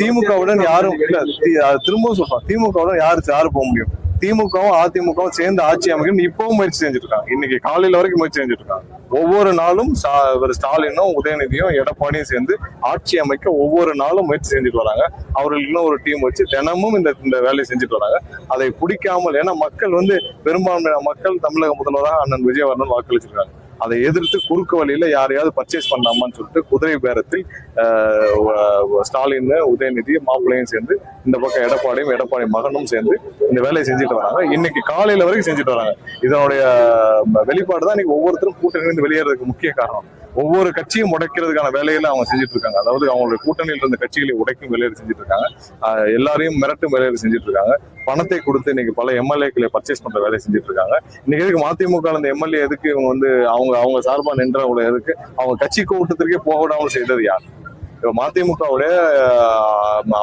திமுகவுடன் யாரும் இல்ல. திரும்பவும் சொல்றோம், திமுகவுடன் யாரு போக முடியும்? திமுகவும் அதிமுகவும் சேர்ந்து ஆட்சி அமைக்கணும் இப்பவும் முயற்சி செஞ்சுட்டு இருக்காங்க. இன்னைக்கு காலையில வரைக்கும் முயற்சி செஞ்சுட்டு இருக்காங்க. ஒவ்வொரு நாளும் ஸ்டாலினும் உதயநிதியும் எடப்பாடியும் சேர்ந்து ஆட்சி அமைக்க ஒவ்வொரு நாளும் முயற்சி செஞ்சுட்டு வராங்க. அவர்கள் இன்னும் ஒரு டீம் வச்சு தினமும் இந்த வேலையை செஞ்சுட்டு வராங்க. அதை பிடிக்காமல், ஏன்னா மக்கள் பெரும்பான்மையான மக்கள் தமிழக முதல்வராக அண்ணன் விஜயவர்தன் வாக்களிச்சிருக்காங்க. அதை எதிர்த்து குறுக்கு வழியில யாரையாவது பர்ச்சேஸ் பண்ணாமான்னு சொல்லிட்டு குதிரை பேரத்தில் ஸ்டாலின், உதயநிதி, மாப்பிள்ளையும் சேர்ந்து இந்த பக்கம் எடப்பாடி மகனும் சேர்ந்து இந்த வேலையை செஞ்சுட்டு வராங்க. இன்னைக்கு காலையில வரைக்கும் செஞ்சுட்டு வராங்க. இதனுடைய வெளிப்பாடு தான் இன்னைக்கு ஒவ்வொருத்தரும் கூட்டணியிலிருந்து வெளியேறதுக்கு முக்கிய காரணம். ஒவ்வொரு கட்சியும் உடைக்கிறதுக்கான வேலையில அவங்க செஞ்சுட்டு இருக்காங்க. அதாவது அவங்களுடைய கூட்டணியில் இருந்த கட்சிகளை உடைக்கும் வேலையில செஞ்சுட்டு இருக்காங்க. எல்லாரையும் மிரட்டும் வேலையில செஞ்சுட்டு இருக்காங்க. பணத்தை கொடுத்து இன்னைக்கு பல எம்எல்ஏக்களை பர்ச்சேஸ் பண்ற வேலையை செஞ்சுட்டு இருக்காங்க. இன்னைக்கு எதுக்கு மதிமுக அந்த எம்எல்ஏ எதுக்கு இவங்க அவங்க சார்பா நின்றவங்களை எதுக்கு அவங்க கட்சி கூட்டத்திற்கே போக விடாமல் செய்தது யார்? மதிமுகவுடைய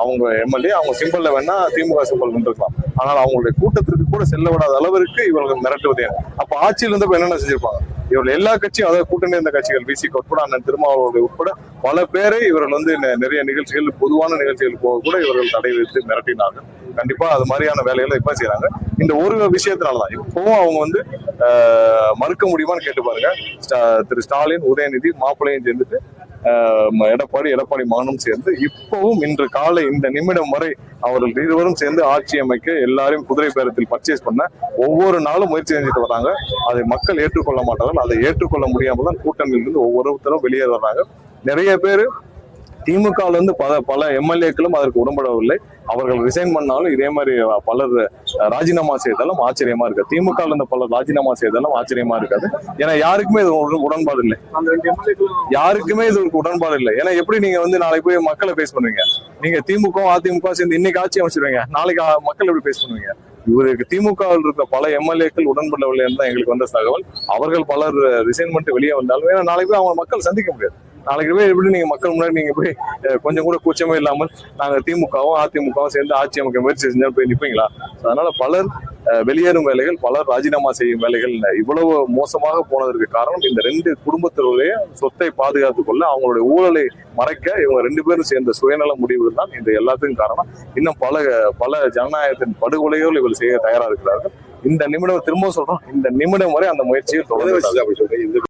அவங்க எம்எல்ஏ அவங்க சிம்பிள்ல வேணா திமுக சிம்பிள் இருக்கலாம். ஆனால் அவங்களுடைய கூட்டத்திற்கு கூட செல்ல விடாத அளவிற்கு இவர்கள் மிரட்டுவது. அப்ப ஆட்சியில் இருந்தப்ப என்னென்ன செஞ்சிருப்பாங்க? இவர்கள் எல்லா கட்சியும், அதாவது கூட்டணி இருந்த கட்சிகள், விசிக உட்பட, அண்ணன் திருமாவளவர்கள் உட்பட பல பேரை இவர்கள் நிறைய நிகழ்ச்சிகள், பொதுவான நிகழ்ச்சிகள் போக கூட இவர்கள் தடை வைத்து மிரட்டினார்கள். கண்டிப்பா அது மாதிரியான வேலைகளை இப்ப செய்யறாங்க. இந்த ஒரு விஷயத்தினாலதான் இப்பவும் அவங்க மறுக்க முடியுமான்னு கேட்டு பாருங்க. திரு ஸ்டாலின், உதயநிதி, மாப்பிள்ளையும் சேர்ந்துட்டு எடப்பாடி மகனும் சேர்ந்து இப்பவும் இன்று காலை இந்த நிமிடம் வரை அவர்கள் இருவரும் சேர்ந்து ஆட்சி அமைக்க எல்லாரையும் குதிரை பேரத்தில் பர்ச்சேஸ் பண்ண ஒவ்வொரு நாளும் முயற்சி செஞ்சுட்டு வராங்க. அதை மக்கள் ஏற்றுக்கொள்ள மாட்டார்கள். அதை ஏற்றுக்கொள்ள முடியாமல் தான் கூட்டணியிலிருந்து ஒவ்வொருத்தரும் வெளியேற வர்றாங்க. நிறைய பேர் திமுகல இருந்து பல எம்எல்ஏக்களும் அதற்கு உடன்படவில்லை. அவர்கள் ரிசைன் பண்ணாலும் இதே மாதிரி பலர் ராஜினாமா செய்தாலும் ஆச்சரியமா இருக்கு. திமுக இருந்த பலர் ராஜினாமா செய்தாலும் ஆச்சரியமா இருக்காது. ஏன்னா யாருக்குமே இது உடன்பாடு இல்லை. யாருக்குமே இது ஒரு உடன்பாடு இல்லை. ஏன்னா எப்படி நீங்க நாளைக்கு போய் மக்களை பேஸ் பண்ணுவீங்க? நீங்க திமுக அதிமுக சேர்ந்து இன்னைக்கு ஆட்சி அமைச்சிருவீங்க, நாளைக்கு மக்கள் எப்படி பேஸ் பண்ணுவீங்க? இவருக்கு திமுகவில் இருக்க பல எம்எல்ஏக்கள் உடன்படவில்லை என்று எங்களுக்கு வந்த தகவல். அவர்கள் பலர் ரிசைன் பண்ணிட்டு வெளியே வந்தாலும் ஏன்னா நாளைக்கு போய் அவங்க மக்கள் சந்திக்க முடியாது. நாளைக்கு போய் எப்படி நீங்க மக்கள் முன்னாடி நீங்க போய் கொஞ்சம் கூட கூச்சமே இல்லாமல் நாங்க திமுகவும் அதிமுகவும் சேர்ந்து ஆட்சி அமைக்க முயற்சி செஞ்சாலும் போய் நிற்பீங்களா? அதனால பலர் வெளியேறும் வேலைகள், பலர் ராஜினாமா செய்யும் வேலைகள் இவ்வளவு மோசமாக போனதற்கு காரணம் இந்த ரெண்டு குடும்பத்தினுடைய சொத்தை பாதுகாத்துக் கொள்ள அவங்களுடைய ஊழலை மறைக்க இவங்க ரெண்டு பேரும் சேர்ந்த சுயநல முடிவுகள் தான் இந்த எல்லாத்துக்கும் காரணம். இன்னும் பல ஜனநாயகத்தின் படுகொலைகள் இவர்கள் செய்ய தயாரா இருக்கிறார்கள். இந்த நிமிடம் திரும்ப சொல்றோம், இந்த நிமிடம் வரை அந்த முயற்சியை தொடர்ந்து